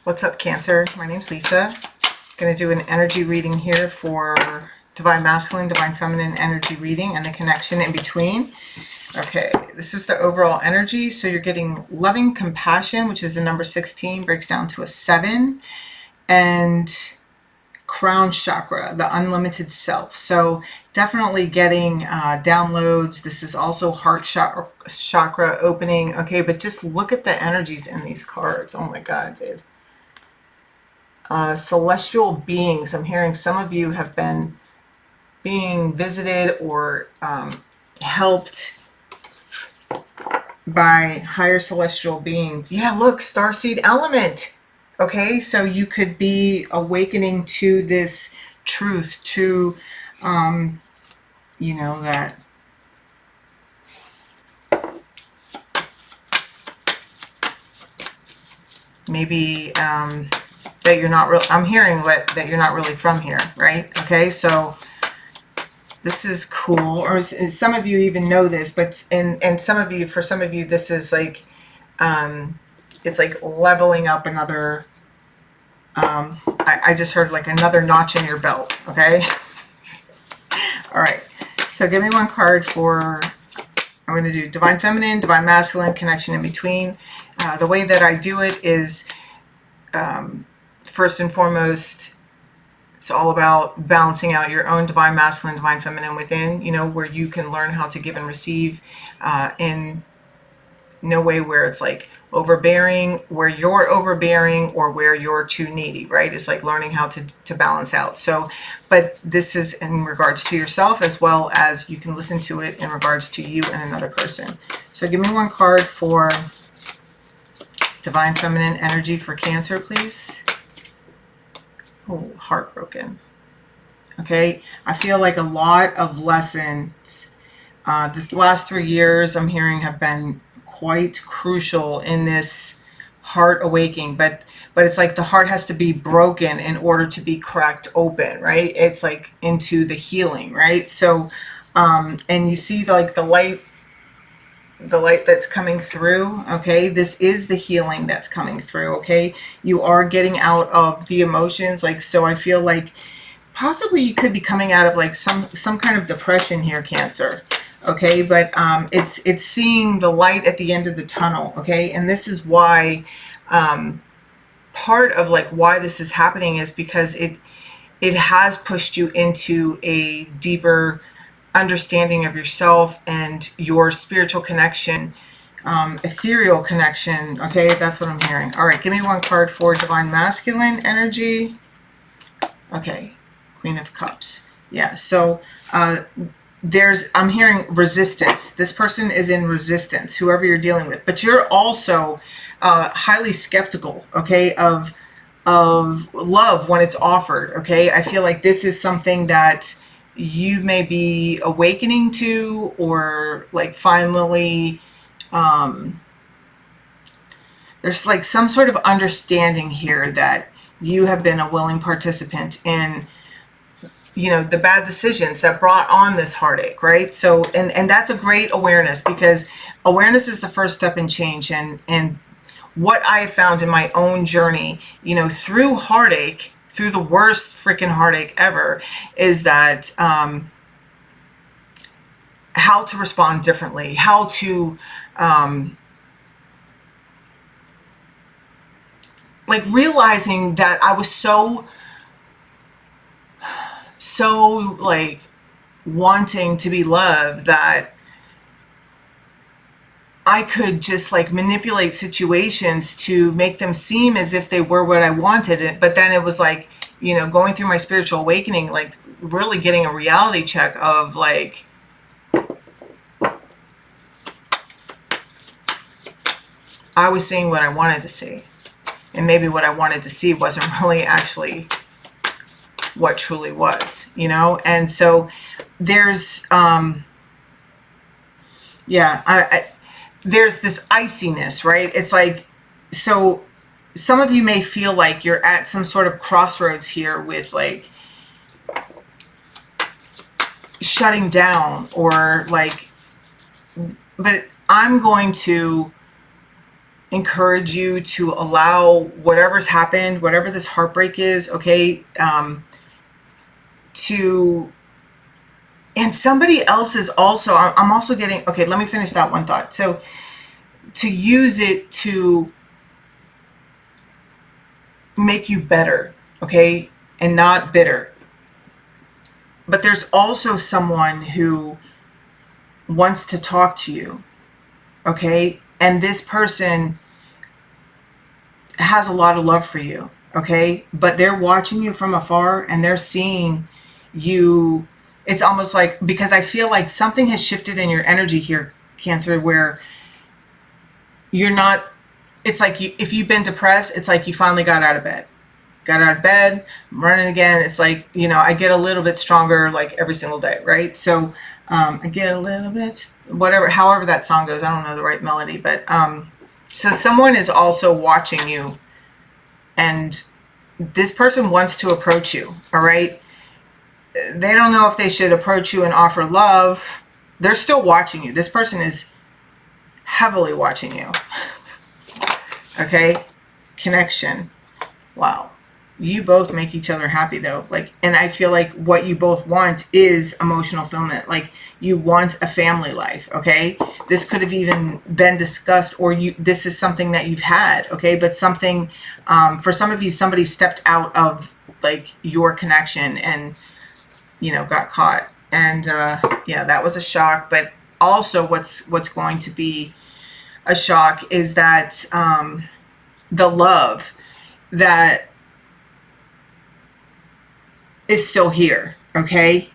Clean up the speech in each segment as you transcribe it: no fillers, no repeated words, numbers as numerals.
What's up, Cancer? My name's Lisa. Going to do an energy reading here for Divine Masculine, Divine Feminine energy reading and the connection in between. Okay, this is the overall energy. So you're getting loving compassion, which is the number 16, breaks down to a 7, and crown chakra, the unlimited self. So definitely getting downloads. This is also heart chakra opening. Okay, but just look at the energies in these cards. Oh my God, dude. Celestial beings. I'm hearing some of you have been being visited or helped by higher celestial beings. Yeah, look, starseed element. Okay, so you could be awakening to this truth, to, you know, that maybe that you're not real. I'm hearing that you're not really from here, right? Okay, so this is cool. Or some of you even know this, but and some of you, for some of you, this is like it's like leveling up another. I just heard like another notch in your belt. Okay. All right. So give me one card for. I'm going to do Divine Feminine, Divine Masculine, connection in between. The way that I do it is, first and foremost, it's all about balancing out your own Divine Masculine, Divine Feminine within, you know, where you can learn how to give and receive in no way where it's like overbearing, where you're overbearing, or where you're too needy, right? It's like learning how to balance out. So, but this is in regards to yourself, as well as you can listen to it in regards to you and another person. So give me one card for Divine Feminine energy for Cancer, please. Oh, heartbroken. Okay, I feel like a lot of lessons the last 3 years I'm hearing have been quite crucial in this heart awakening, but it's like the heart has to be broken in order to be cracked open, right? It's like into the healing, right? So and you see like the light that's coming through. Okay, this is the healing that's coming through. Okay, you are getting out of the emotions. Like, so I feel like possibly you could be coming out of like some kind of depression here, Cancer. Okay, but it's seeing the light at the end of the tunnel. Okay, and this is why part of like why this is happening is because it has pushed you into a deeper understanding of yourself and your spiritual connection, ethereal connection. Okay, that's what I'm hearing. All right, give me one card for Divine Masculine energy. Okay, Queen of Cups. Yeah, so I'm hearing resistance. This person is in resistance, whoever you're dealing with, but you're also highly skeptical, okay, of love when it's offered. Okay, I feel like this is something that you may be awakening to, or like finally there's like some sort of understanding here that you have been a willing participant in, you know, the bad decisions that brought on this heartache, right? So and that's a great awareness, because awareness is the first step in change. And what I have found in my own journey, you know, through heartache, through the worst freaking heartache ever, is that how to respond differently, how to like realizing that I was so like wanting to be loved that I could just like manipulate situations to make them seem as if they were what I wanted. But then it was like, you know, going through my spiritual awakening, like really getting a reality check of like, I was seeing what I wanted to see. And maybe what I wanted to see wasn't really actually what truly was, you know? And so there's, yeah, there's this iciness, right? It's like, so some of you may feel like you're at some sort of crossroads here with like shutting down, or like, but I'm going to encourage you to allow whatever's happened, whatever this heartbreak is, okay, to, and somebody else is also, I'm also getting, okay, let me finish that one thought. So to use it to make you better, okay, and not bitter. But there's also someone who wants to talk to you, okay, and this person has a lot of love for you, okay, but they're watching you from afar and they're seeing you. It's almost like, because I feel like something has shifted in your energy here, Cancer, where you're not, it's like you, if you've been depressed, it's like you finally got out of bed. I'm running again. It's like, I get a little bit stronger like every single day, right? So I get a little bit, whatever, however that song goes. I don't know the right melody, but so someone is also watching you, and this person wants to approach you, all right? They don't know if they should approach you and offer love. They're still watching you. This person is heavily watching you. Okay? Connection. Wow. You both make each other happy though. Like, and I feel like what you both want is emotional fulfillment. Like, you want a family life, okay? This could have even been discussed, or this is something that you've had, okay? But something, for some of you, somebody stepped out of like your connection and, got caught. And yeah, that was a shock. But also what's going to be a shock is that the love that is still here, okay?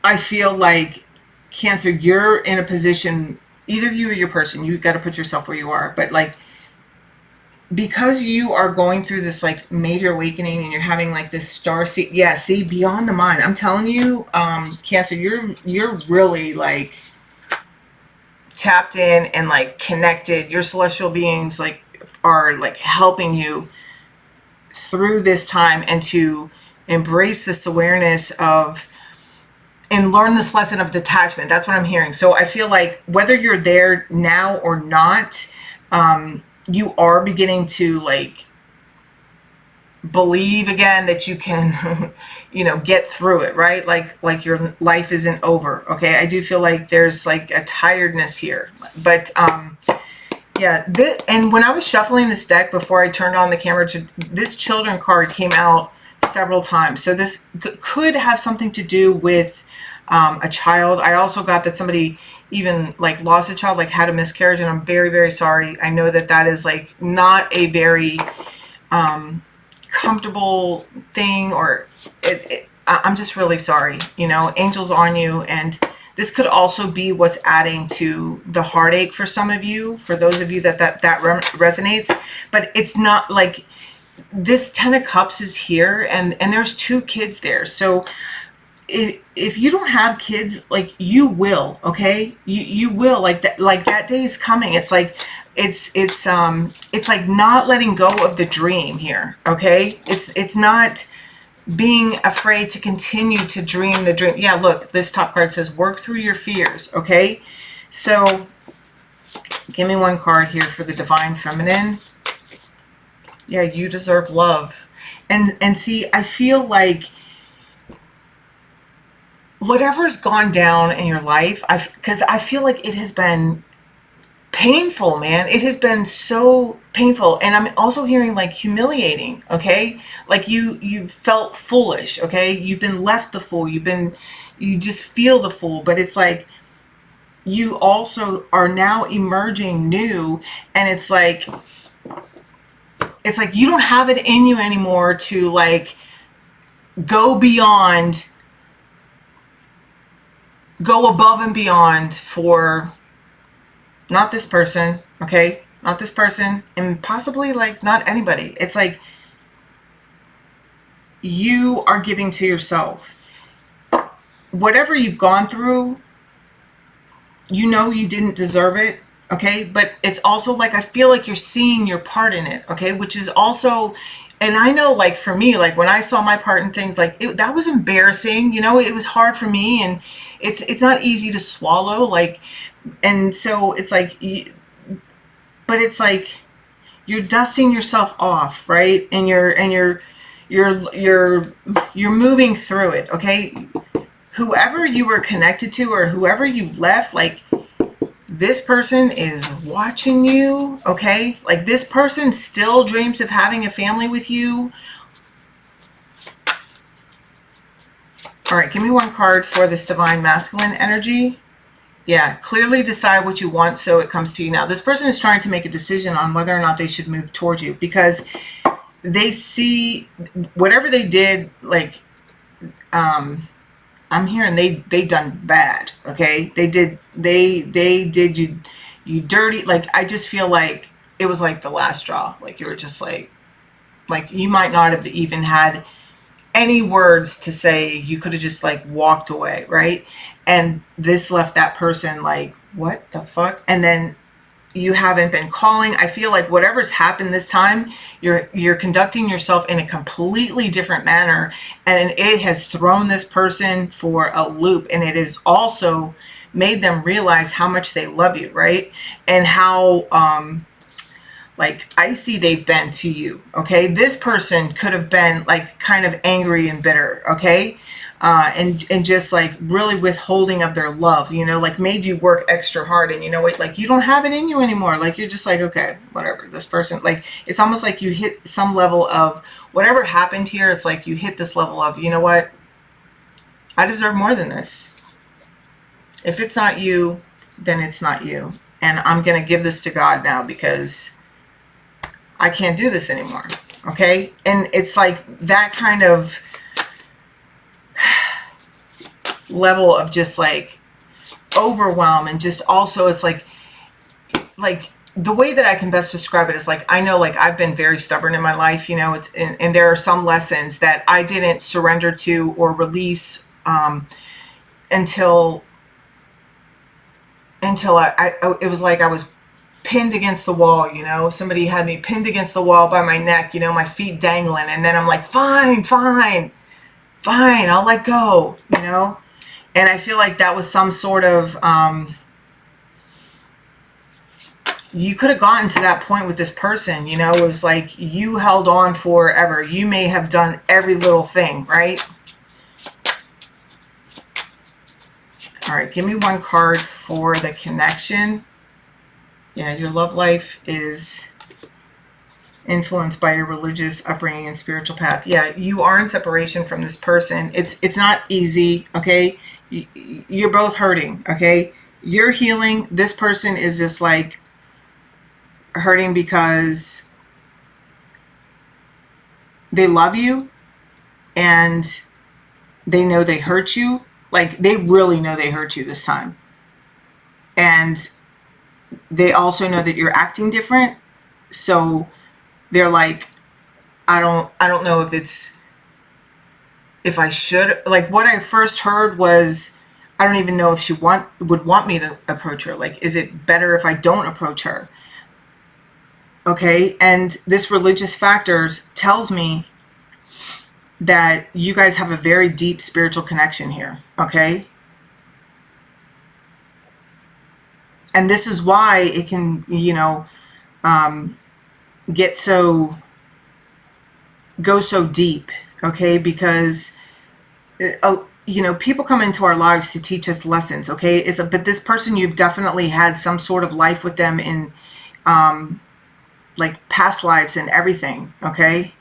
I feel like, Cancer, you're in a position, either you or your person, you got to put yourself where you are, but like, because you are going through this like major awakening and you're having like this star see, yeah, see, beyond the mind. I'm telling you, Cancer, you're really like tapped in and like connected. Your celestial beings like are like helping you through this time, and to embrace this awareness of, and learn this lesson of detachment. That's what I'm hearing. So I feel like whether you're there now or not, you are beginning to like believe again that you can, get through it, right? Like your life isn't over. Okay. I do feel like there's like a tiredness here, but, yeah, and when I was shuffling this deck before I turned on the camera, this children card came out several times. So this could have something to do with a child. I also got that somebody even like lost a child, like had a miscarriage, and I'm very, very sorry. I know that is like not a very comfortable thing, or I'm just really sorry, angels on you. And this could also be what's adding to the heartache for some of you, for those of you that resonates. But it's not like, this 10 of Cups is here, and there's 2 kids there. So if you don't have kids, like, you will, okay? You will, like that day is coming. It's like, it's like not letting go of the dream here, okay? It's not being afraid to continue to dream the dream. Yeah, look, this top card says work through your fears, okay? So give me one card here for the Divine Feminine. Yeah, you deserve love. And see, I feel like whatever's gone down in your life, because I feel like it has been painful, man. It has been so painful. And I'm also hearing like humiliating, okay? Like you felt foolish, okay? You've been left the fool. You just feel the fool. But it's like you also are now emerging new, and it's like you don't have it in you anymore to like go above and beyond for not this person, okay? Not this person, and possibly like not anybody. It's like you are giving to yourself. Whatever you've gone through, you didn't deserve it, okay? But it's also like, I feel like you're seeing your part in it, okay? Which is also, and I know like for me, like when I saw my part in things, like that was embarrassing, it was hard for me, and it's not easy to swallow, like, and so it's like but it's like you're dusting yourself off, right? And you're moving through it, okay? Whoever you were connected to or whoever you left, like, this person is watching you, okay? Like, this person still dreams of having a family with you. All right, give me one card for this divine masculine energy. Yeah, clearly decide what you want so it comes to you now. This person is trying to make a decision on whether or not they should move towards you, because they see whatever they did, like, I'm hearing they done bad, okay? They did you dirty. Like, I just feel like it was like the last straw. Like, you were just like you might not have even had any words to say. You could have just like walked away, right? And this left that person like, what the fuck? And then you haven't been calling. I feel like whatever's happened this time, you're conducting yourself in a completely different manner, and it has thrown this person for a loop, and it has also made them realize how much they love you, right? And how like icy they've been to you, okay? This person could have been like kind of angry and bitter, okay? And just like really withholding of their love, you know, like made you work extra hard, and you know what, like you don't have it in you anymore. Like, you're just like, okay, whatever, this person, like, it's almost like you hit some level of whatever happened here. It's like you hit this level of, you know what, I deserve more than this. If it's not you, then it's not you. And I'm going to give this to God now, because I can't do this anymore. Okay. And it's like that kind of level of just like overwhelm, and just also it's like the way that I can best describe it is like, I know, like, I've been very stubborn in my life, you know, it's and there are some lessons that I didn't surrender to or release until it was like I was pinned against the wall, you know, somebody had me pinned against the wall by my neck, you know, my feet dangling, and then I'm like, fine, I'll let go, you know. And I feel like that was some sort of, you could have gotten to that point with this person, you know. It was like you held on forever. You may have done every little thing, right? All right, give me one card for the connection. Yeah, your love life is influenced by your religious upbringing and spiritual path. Yeah, you are in separation from this person. It's not easy, okay? You're both hurting, okay? You're healing. This person is just like hurting because they love you and they know they hurt you. Like, they really know they hurt you this time. And they also know that you're acting different. So they're like, I don't know if I should, like, what I first heard was, I don't even know if she would want me to approach her. Like, is it better if I don't approach her? Okay. And this religious factors tells me that you guys have a very deep spiritual connection here. Okay. And this is why it can, you know, go so deep, okay? Because, you know, people come into our lives to teach us lessons, okay? But this person, you've definitely had some sort of life with them in, like, past lives and everything, okay?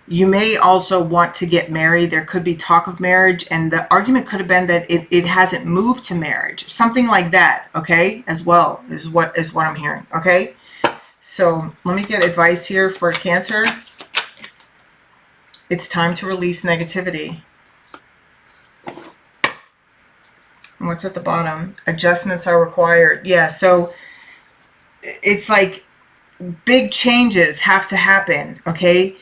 You may also want to get married. There could be talk of marriage, and the argument could have been that it hasn't moved to marriage, something like that, okay? As well is what I'm hearing, okay? So let me get advice here for Cancer. It's time to release negativity. And what's at the bottom? Adjustments are required. Yeah, so it's like big changes have to happen, okay?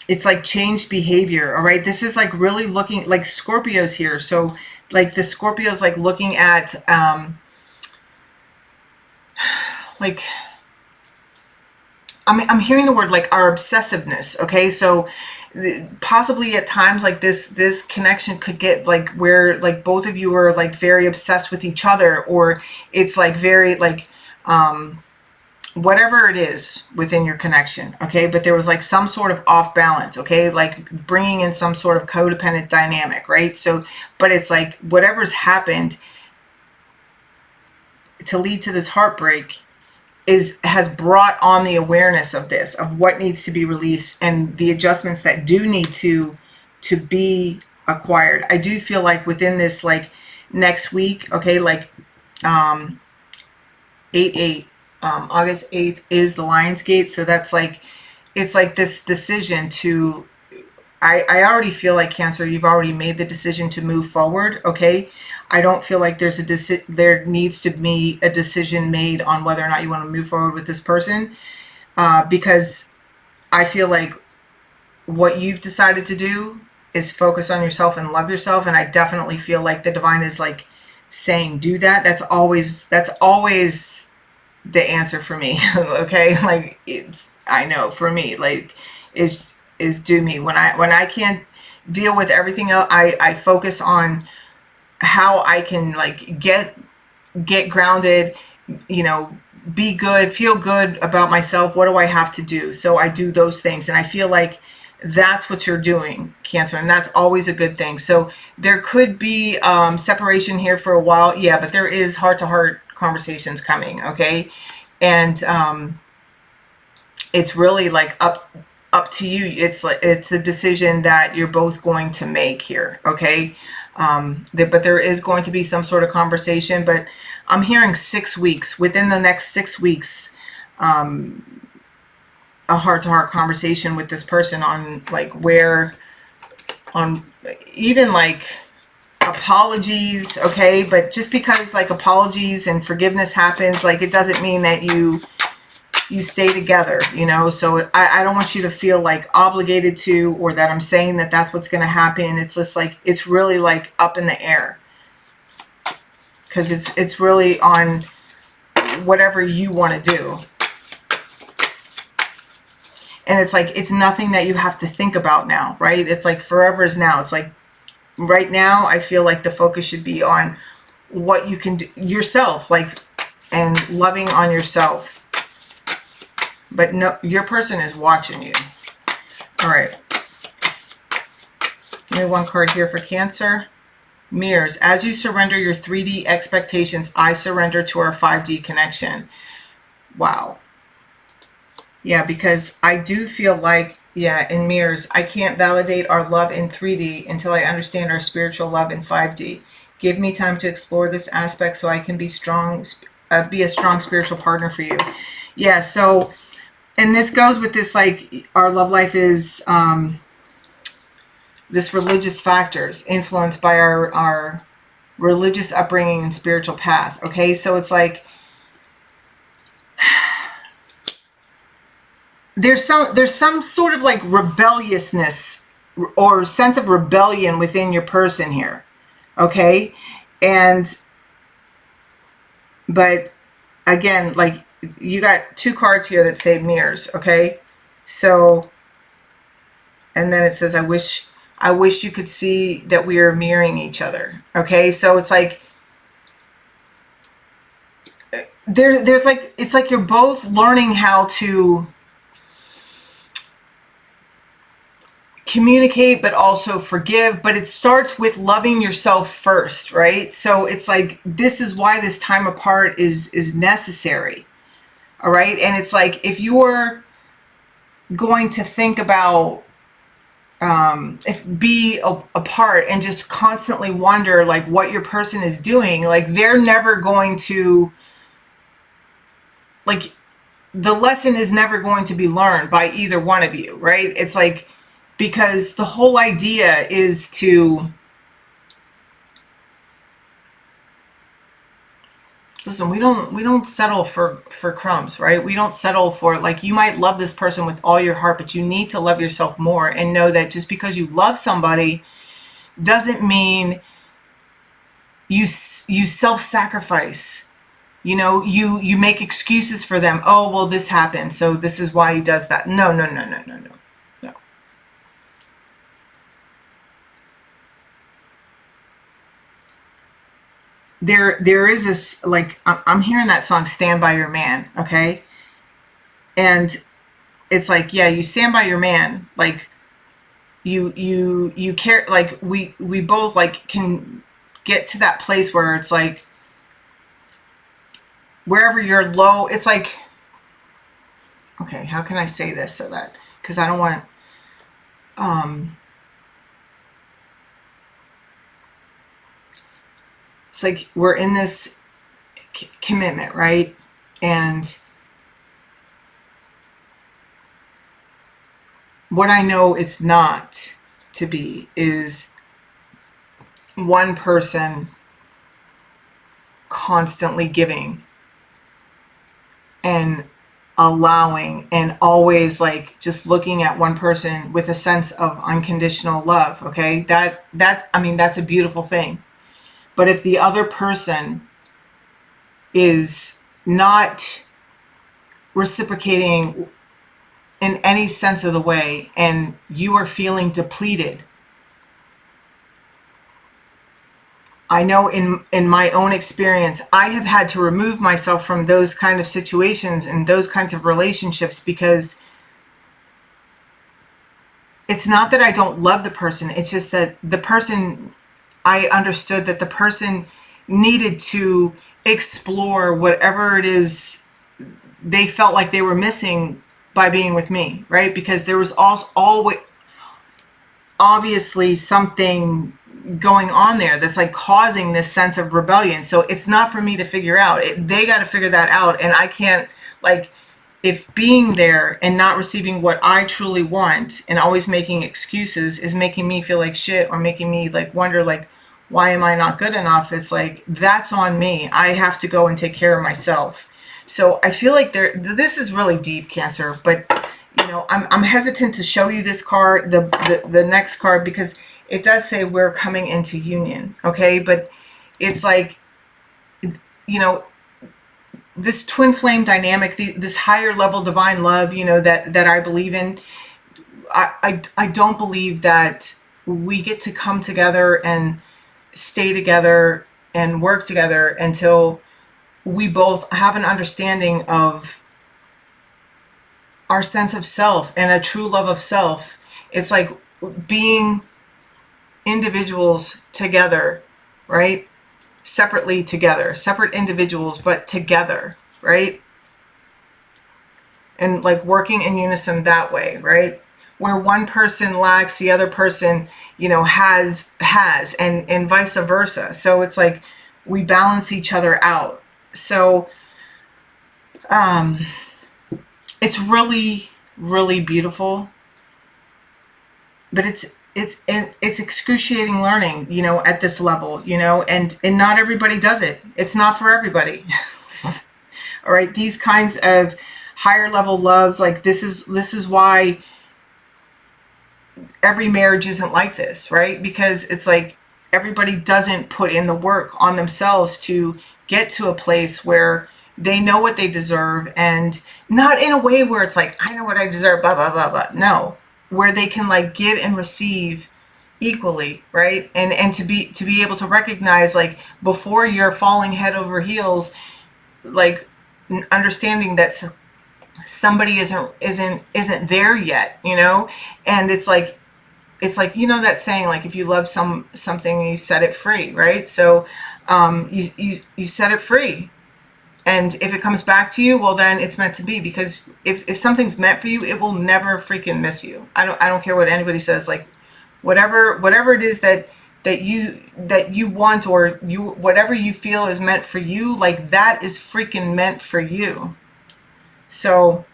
It's like changed behavior, all right? This is like really looking, like Scorpios here. So like the Scorpios like looking at, like, I'm hearing the word like our obsessiveness, okay? So possibly at times like this connection could get like where like both of you are like very obsessed with each other, or it's like very like whatever it is within your connection, okay? But there was like some sort of off balance, okay? Like bringing in some sort of codependent dynamic, right? So, but it's like whatever's happened to lead to this heartbreak has brought on the awareness of this, of what needs to be released and the adjustments that do need to be acquired. I do feel like within this, like next week, okay, like 8/8, August 8th is the Lionsgate. So that's like, it's like this decision to, I already feel like, Cancer, you've already made the decision to move forward, okay? I don't feel like there needs to be a decision made on whether or not you want to move forward with this person, because I feel like what you've decided to do is focus on yourself and love yourself, and I definitely feel like the divine is like saying do that. That's always the answer for me. Okay, like I know for me, like is do me. When I can't deal with everything else, I focus on how I can like get grounded, you know, be good, feel good about myself. What do I have to do? So I do those things, and I feel like that's what you're doing, Cancer, and that's always a good thing. So there could be separation here for a while, yeah, but there is heart-to-heart conversations coming, okay? And it's really like up to you. It's like it's a decision that you're both going to make here, okay? But there is going to be some sort of conversation, but I'm hearing 6 weeks. Within the next 6 weeks, a heart-to-heart conversation with this person on like where, on even like apologies, okay? But just because like apologies and forgiveness happens, like it doesn't mean that you stay together, you know? So I don't want you to feel like obligated to, or that I'm saying that that's what's going to happen. It's just like, it's really like up in the air, because it's really on whatever you want to do. And it's like, it's nothing that you have to think about now, right? It's like forever is now. It's like right now, I feel like the focus should be on what you can do yourself, like, and loving on yourself. But no, your person is watching you. All right. Give me one card here for Cancer. Mirrors. As you surrender your 3D expectations, I surrender to our 5D connection. Wow. Yeah, because I do feel like, yeah, in mirrors, I can't validate our love in 3D until I understand our spiritual love in 5D. Give me time to explore this aspect so I can be strong, be a strong spiritual partner for you. Yeah, so, and this goes with this, like, our love life is this religious factors influenced by our religious upbringing and spiritual path. Okay, so it's like, there's some sort of like rebelliousness or sense of rebellion within your person here, okay? But again, like, you got 2 cards here that say mirrors, okay? So, and then it says, I wish you could see that we are mirroring each other, okay? So it's like, there's like, it's like you're both learning how to communicate, but also forgive. But it starts with loving yourself first, right? So it's like, this is why this time apart is necessary. All right. And it's like, if you're going to think about apart and just constantly wonder like what your person is doing, like they're never going to, like, the lesson is never going to be learned by either one of you, right? It's like, because the whole idea is to, listen, we don't settle for crumbs, right? We don't settle for, like, you might love this person with all your heart, but you need to love yourself more, and know that just because you love somebody doesn't mean you self-sacrifice. You know, you make excuses for them. Oh, well, this happened, so this is why he does that. No, no, no, no, no, no. There is this, like, I'm hearing that song Stand By Your Man, okay? And it's like, yeah, you stand by your man. Like you care, like we both like can get to that place where it's like, wherever you're low, it's like, okay, how can I say this so that, because I don't want, it's like we're in this commitment, right? And what I know it's not to be is one person constantly giving and allowing and always like just looking at one person with a sense of unconditional love. Okay, that I mean, that's a beautiful thing. But if the other person is not reciprocating in any sense of the way, and you are feeling depleted, I know in my own experience, I have had to remove myself from those kind of situations and those kinds of relationships, because it's not that I don't love the person. It's just that the person, I understood that the person needed to explore whatever it is they felt like they were missing by being with me, right? Because there was also always obviously something going on there that's like causing this sense of rebellion. So it's not for me to figure out. They got to figure that out, and I can't, like, if being there and not receiving what I truly want and always making excuses is making me feel like shit, or making me like wonder like, why am I not good enough? It's like, that's on me. I have to go and take care of myself. So I feel like this is really deep, Cancer, but you know, I'm hesitant to show you this card, the next card, because it does say we're coming into union, okay? But it's like, you know, this twin flame dynamic, this higher level divine love, you know, that I believe in. I don't believe that we get to come together and stay together and work together until we both have an understanding of our sense of self and a true love of self. It's like being individuals together, right? Separately together, separate individuals, but together, right? And like working in unison that way, right? Where one person lacks, the other person, you know, has, and vice versa. So it's like we balance each other out. So it's really, really beautiful, but it's excruciating learning, you know, at this level, you know, and not everybody does it. It's not for everybody. All right, these kinds of higher level loves, like this is why every marriage isn't like this, right? Because it's like everybody doesn't put in the work on themselves to get to a place where they know what they deserve, and not in a way where it's like, I know what I deserve, blah, blah, blah, blah. No, where they can like give and receive equally, right? And to be able to recognize, like, before you're falling head over heels, like understanding that somebody isn't there yet, you know? And it's like, you know, that saying, like, if you love something, you set it free, right? So you set it free, and if it comes back to you, well, then it's meant to be. Because if something's meant for you, it will never freaking miss you. I don't care what anybody says. Like, whatever it is that you want, or whatever you feel is meant for you, like, that is freaking meant for you. So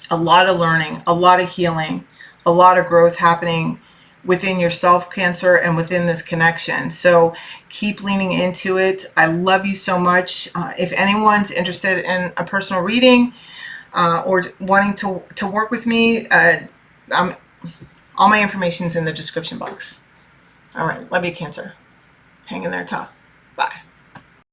a lot of learning, a lot of healing, a lot of growth happening within yourself, Cancer, and within this connection. So keep leaning into it. I love you so much. If anyone's interested in a personal reading, or wanting to work with me, all my information's in the description box. All right, love you, Cancer. Hang in there tough. Bye.